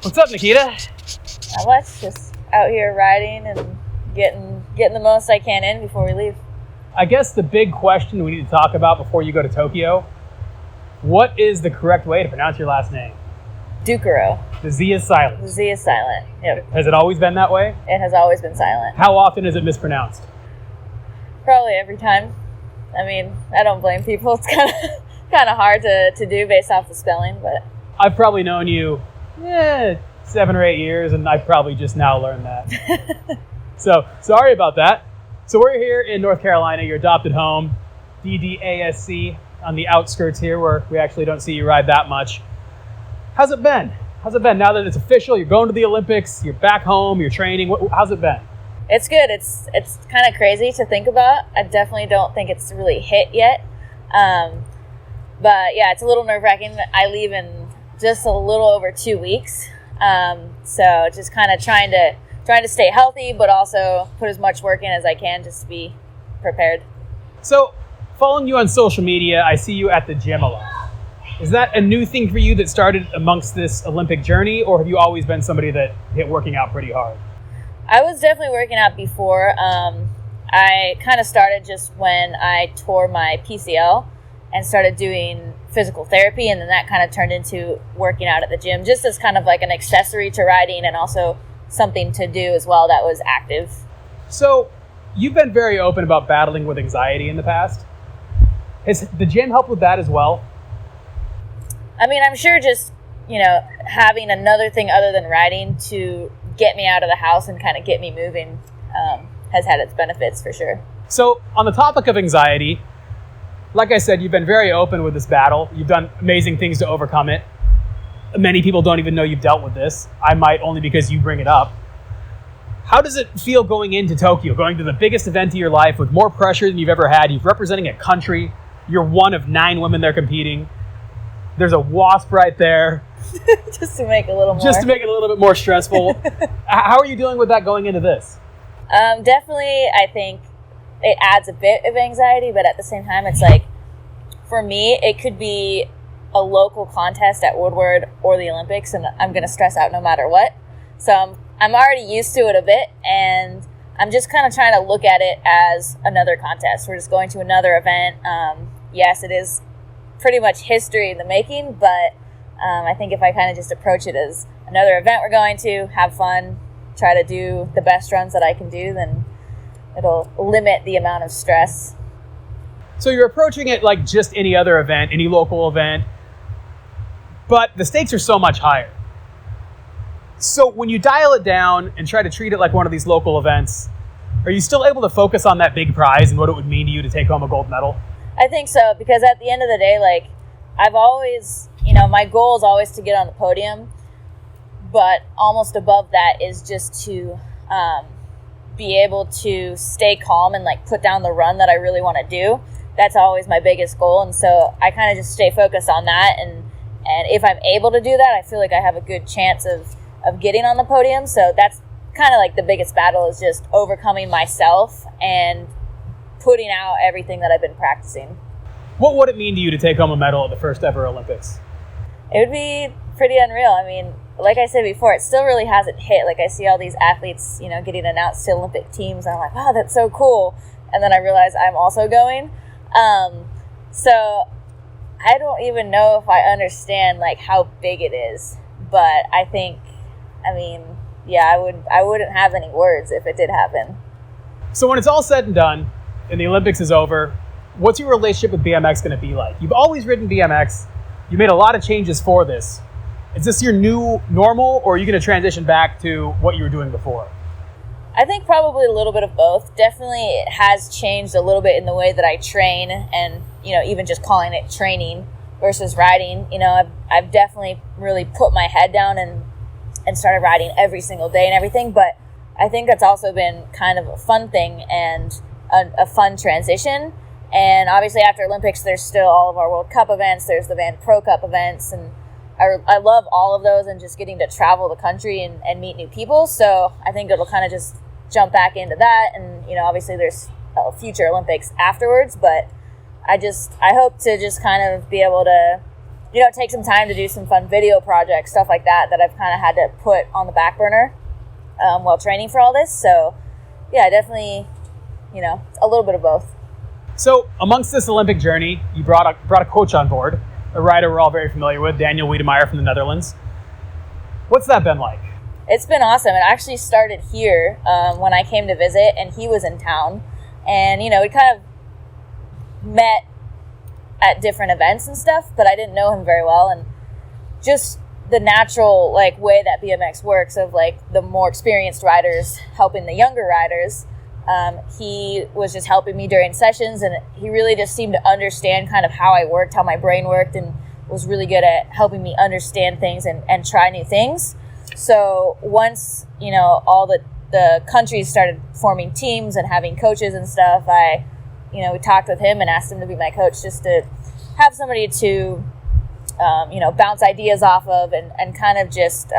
What's up, Nikita? Not much, just out here riding and getting the most I can in before we leave. I guess the big question we need to talk about before you go to Tokyo, what is the correct way to pronounce your last name? Ducarroz. The Z is silent. The Z is silent. Yep. Has it always been that way? It has always been silent. How often is it mispronounced? Probably every time. I mean, I don't blame people. It's kind of hard to do based off the spelling, but I've probably known you 7 or 8 years, and I probably just now learned that. So, sorry about that. So we're here in North Carolina, your adopted home, DDASC, on the outskirts here where we actually don't see you ride that much. How's it been? Now that it's official, you're going to the Olympics, you're back home, you're training. How's it been? it's good. It's kind of crazy to think about. I definitely don't think it's really hit yet. But yeah, it's a little nerve-wracking. I leave in just a little over 2 weeks. So just kind of trying to stay healthy, but also put as much work in as I can just to be prepared. So, following you on social media, I see you at the gym a lot. Is that a new thing for you that started amongst this Olympic journey, or have you always been somebody that hit working out pretty hard? I was definitely working out before. I kind of started just when I tore my PCL and started doing physical therapy, and then that kind of turned into working out at the gym, just as kind of like an accessory to riding and also something to do as well that was active. So, you've been very open about battling with anxiety in the past. Has the gym helped with that as well? I mean, I'm sure just, having another thing other than riding to get me out of the house and kind of get me moving has had its benefits for sure. So, on the topic of anxiety, like I said, you've been very open with this battle. You've done amazing things to overcome it. Many people don't even know you've dealt with this. I might, only because you bring it up. How does it feel going into Tokyo, going to the biggest event of your life with more pressure than you've ever had? You're representing a country. You're one of 9 women there competing. There's a wasp right there. Just to make it a little bit more stressful. How are you dealing with that going into this? Definitely, I think it adds a bit of anxiety, but at the same time, it's like, for me, it could be a local contest at Woodward or the Olympics, and I'm going to stress out no matter what. So I'm already used to it a bit, and I'm just kind of trying to look at it as another contest. We're just going to another event. Yes, it is pretty much history in the making, but I think if I kind of just approach it as another event we're going to, have fun, try to do the best runs that I can do, then it'll limit the amount of stress. So you're approaching it like just any other event, any local event, but the stakes are so much higher. So when you dial it down and try to treat it like one of these local events, are you still able to focus on that big prize and what it would mean to you to take home a gold medal? I think so, because at the end of the day, like, I've always, my goal is always to get on the podium, but almost above that is just to be able to stay calm and like put down the run that I really want to do. That's always my biggest goal, and so I kind of just stay focused on that, and if I'm able to do that, I feel like I have a good chance of getting on the podium. So that's kind of like the biggest battle, is just overcoming myself and putting out everything that I've been practicing. What would it mean to you to take home a medal at the first ever Olympics? It would be pretty unreal. I mean, like I said before, it still really hasn't hit. Like, I see all these athletes, getting announced to Olympic teams, and I'm like, wow, that's so cool. And then I realize I'm also going. So I don't even know if I understand like how big it is, but I wouldn't have any words if it did happen. So when it's all said and done and the Olympics is over, what's your relationship with BMX going to be like? You've always ridden BMX. You made a lot of changes for this. Is this your new normal, or are you going to transition back to what you were doing before? I think probably a little bit of both. Definitely it has changed a little bit in the way that I train, and, even just calling it training versus riding. I've definitely really put my head down and started riding every single day and everything, but I think that's also been kind of a fun thing and a fun transition. And obviously after Olympics, there's still all of our World Cup events, there's the Van Pro Cup events, and I love all of those and just getting to travel the country and meet new people. So I think it'll kind of just jump back into that. And, obviously there's future Olympics afterwards, but I hope to just kind of be able to take some time to do some fun video projects, stuff like that I've kind of had to put on the back burner while training for all this. So yeah, definitely, a little bit of both. So amongst this Olympic journey, you brought a coach on board, a rider we're all very familiar with, Daniel Wiedemeyer from the Netherlands. What's that been like? It's been awesome. It actually started here when I came to visit, and he was in town. And, we kind of met at different events and stuff, but I didn't know him very well. And just the natural way that BMX works of the more experienced riders helping the younger riders. He was just helping me during sessions, and he really just seemed to understand kind of how I worked, how my brain worked, and was really good at helping me understand things and try new things. So once, all the countries started forming teams and having coaches and stuff, we talked with him and asked him to be my coach, just to have somebody to, bounce ideas off of and kind of just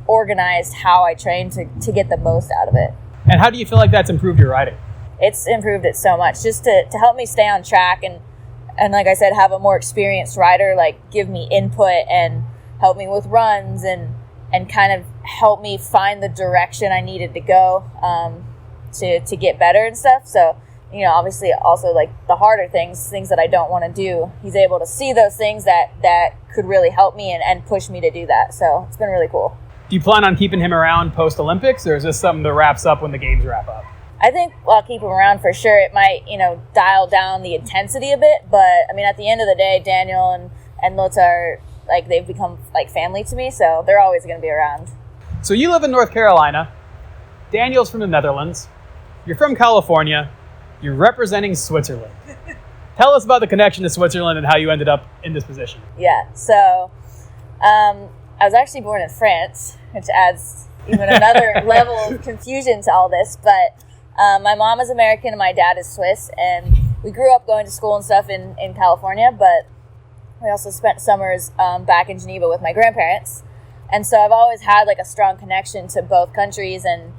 organized how I train to get the most out of it. And how do you feel like that's improved your riding? It's improved it so much, just to help me stay on track and like I said, have a more experienced rider give me input and help me with runs and kind of help me find the direction I needed to go to get better and stuff. So, obviously also the harder things that I don't want to do, he's able to see those things that could really help me and push me to do that. So it's been really cool. Do you plan on keeping him around post-Olympics, or is this something that wraps up when the games wrap up? I think I'll keep him around for sure. It might, dial down the intensity a bit, but at the end of the day, Daniel and Lutz are they've become family to me, so they're always going to be around. So you live in North Carolina. Daniel's from the Netherlands. You're from California. You're representing Switzerland. Tell us about the connection to Switzerland and how you ended up in this position. Yeah, so I was actually born in France, which adds even another level of confusion to all this, but my mom is American and my dad is Swiss, and we grew up going to school and stuff in California, but we also spent summers back in Geneva with my grandparents. And so I've always had a strong connection to both countries. And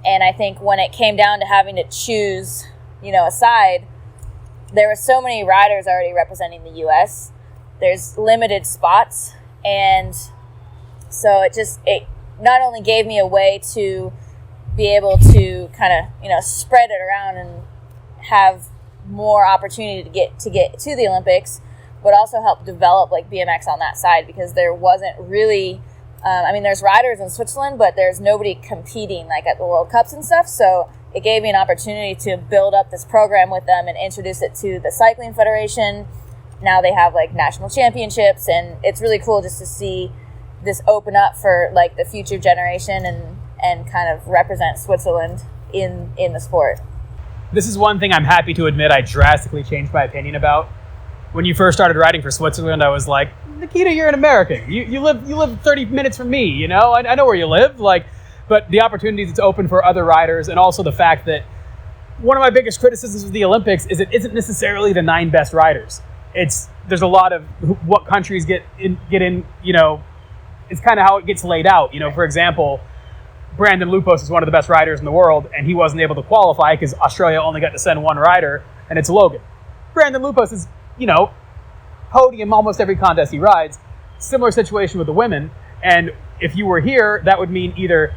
I think when it came down to having to choose, a side, there were so many riders already representing the U.S. There's limited spots. And so it not only gave me a way to be able to kind of, spread it around and have more opportunity to get to the Olympics, but also help develop BMX on that side, because there wasn't really, there's riders in Switzerland, but there's nobody competing at the World Cups and stuff. So it gave me an opportunity to build up this program with them and introduce it to the Cycling Federation. Now they have national championships, and it's really cool just to see this open up for the future generation and kind of represent Switzerland in the sport. This is one thing I'm happy to admit I drastically changed my opinion about. When you first started riding for Switzerland, I was like, Nikita, you're an American. You live 30 minutes from me, I know where you live. But the opportunities it's open for other riders, and also the fact that one of my biggest criticisms of the Olympics is it isn't necessarily the 9 best riders. There's a lot of what countries get in, it's kind of how it gets laid out. For example, Brandon Lupos is one of the best riders in the world, and he wasn't able to qualify because Australia only got to send one rider, and it's Logan. Brandon Lupos is, podium almost every contest he rides. Similar situation with the women. And if you were here, that would mean either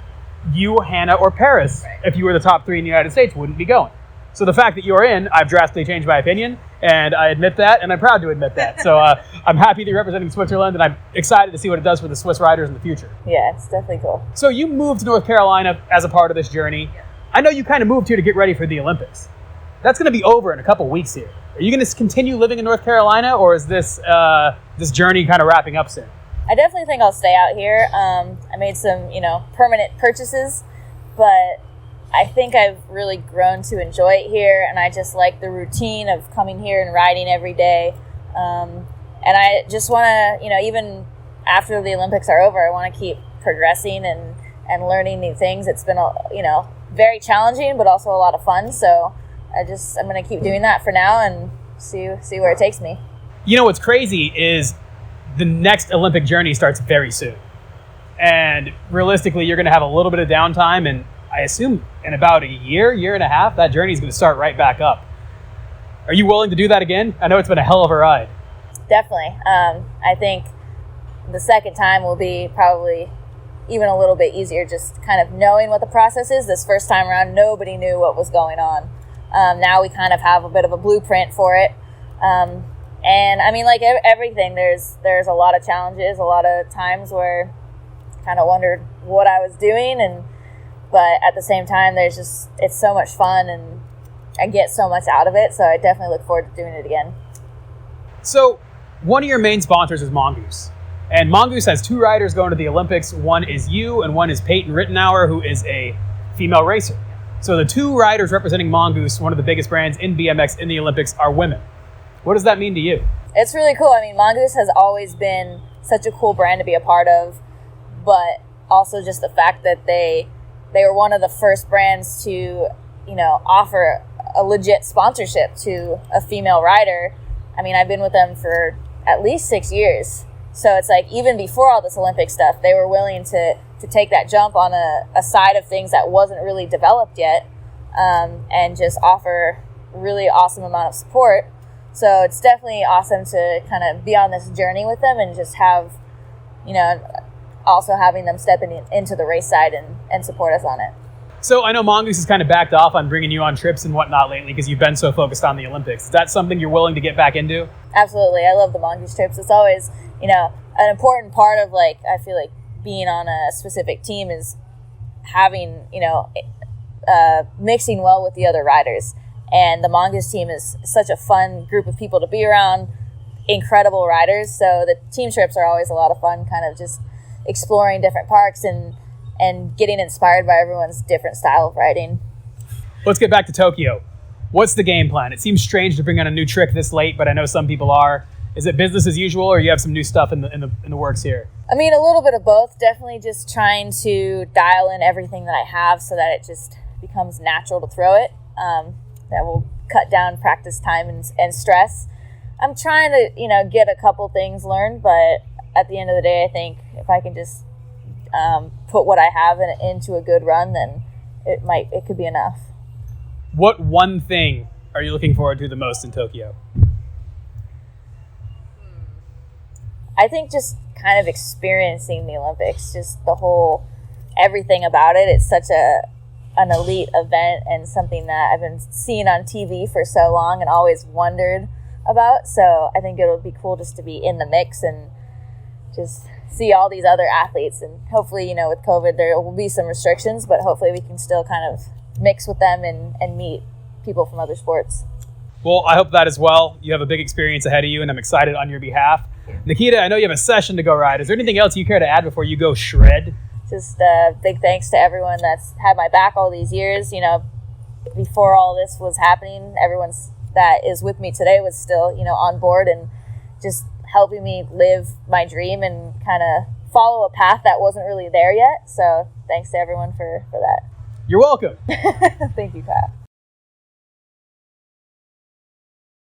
you, Hannah, or Paris, if you were the top 3 in the United States, wouldn't be going. So the fact that you're in, I've drastically changed my opinion, and I admit that, and I'm proud to admit that. So I'm happy to be representing Switzerland, and I'm excited to see what it does for the Swiss riders in the future. Yeah, it's definitely cool. So you moved to North Carolina as a part of this journey. I know you kind of moved here to get ready for the Olympics. That's going to be over in a couple weeks here. Are you going to continue living in North Carolina, or is this journey kind of wrapping up soon? I definitely think I'll stay out here. I made some, permanent purchases, but I think I've really grown to enjoy it here, and I just like the routine of coming here and riding every day. And I just want to, even after the Olympics are over, I want to keep progressing and learning new things. It's been, very challenging, but also a lot of fun. So I'm going to keep doing that for now and see where it takes me. What's crazy is the next Olympic journey starts very soon. And realistically, you're going to have a little bit of downtime, and I assume in about a year and a half, that journey is going to start right back up. Are you willing to do that again? I know it's been a hell of a ride. Definitely. I think the second time will be probably even a little bit easier, just kind of knowing what the process is. This first time around, nobody knew what was going on. Now we kind of have a bit of a blueprint for it. And I mean, like everything, there's a lot of challenges, a lot of times where I kind of wondered what I was doing, but at the same time, it's so much fun and I get so much out of it. So I definitely look forward to doing it again. So one of your main sponsors is Mongoose. And Mongoose has 2 riders going to the Olympics. One is you and one is Peyton Rittenauer, who is a female racer. So the 2 riders representing Mongoose, one of the biggest brands in BMX in the Olympics, are women. What does that mean to you? It's really cool. I mean, Mongoose has always been such a cool brand to be a part of, but also just the fact that they were one of the first brands to, offer a legit sponsorship to a female rider. I mean, I've been with them for at least 6 years. So it's like, even before all this Olympic stuff, they were willing to take that jump on a side of things that wasn't really developed yet, and just offer a really awesome amount of support. So it's definitely awesome to kind of be on this journey with them and just have, also having them step into the race side and support us on it. So I know Mongoose has kind of backed off on bringing you on trips and whatnot lately because you've been so focused on the Olympics. Is that something you're willing to get back into? Absolutely. I love the Mongoose trips. It's always, an important part of, I feel like being on a specific team is having, mixing well with the other riders. And the Mongoose team is such a fun group of people to be around, incredible riders. So the team trips are always a lot of fun, kind of just exploring different parks and getting inspired by everyone's different style of riding. Let's get back to Tokyo. What's the game plan? It seems strange to bring on a new trick this late, but I know some people are. Is it business as usual, or you have some new stuff in the works here? I mean, a little bit of both. Definitely just trying to dial in everything that I have so that it just becomes natural to throw it. That will cut down practice time and stress. I'm trying to, get a couple things learned, but at the end of the day, I think if I can just put what I have into a good run, then it could be enough. What one thing are you looking forward to the most in Tokyo? I think just kind of experiencing the Olympics, just the whole, everything about it. It's such an elite event and something that I've been seeing on TV for so long and always wondered about. So I think it'll be cool just to be in the mix and just see all these other athletes. And hopefully, with COVID, there will be some restrictions, but hopefully we can still kind of mix with them and meet people from other sports. Well, I hope that as well. You have a big experience ahead of you, and I'm excited on your behalf. Nikita, I know you have a session to go ride. Is there anything else you care to add before you go shred? Just big thanks to everyone that's had my back all these years. Before all this was happening, everyone that is with me today was still, on board and just helping me live my dream and kind of follow a path that wasn't really there yet. So thanks to everyone for that. You're welcome. Thank you, Kyle.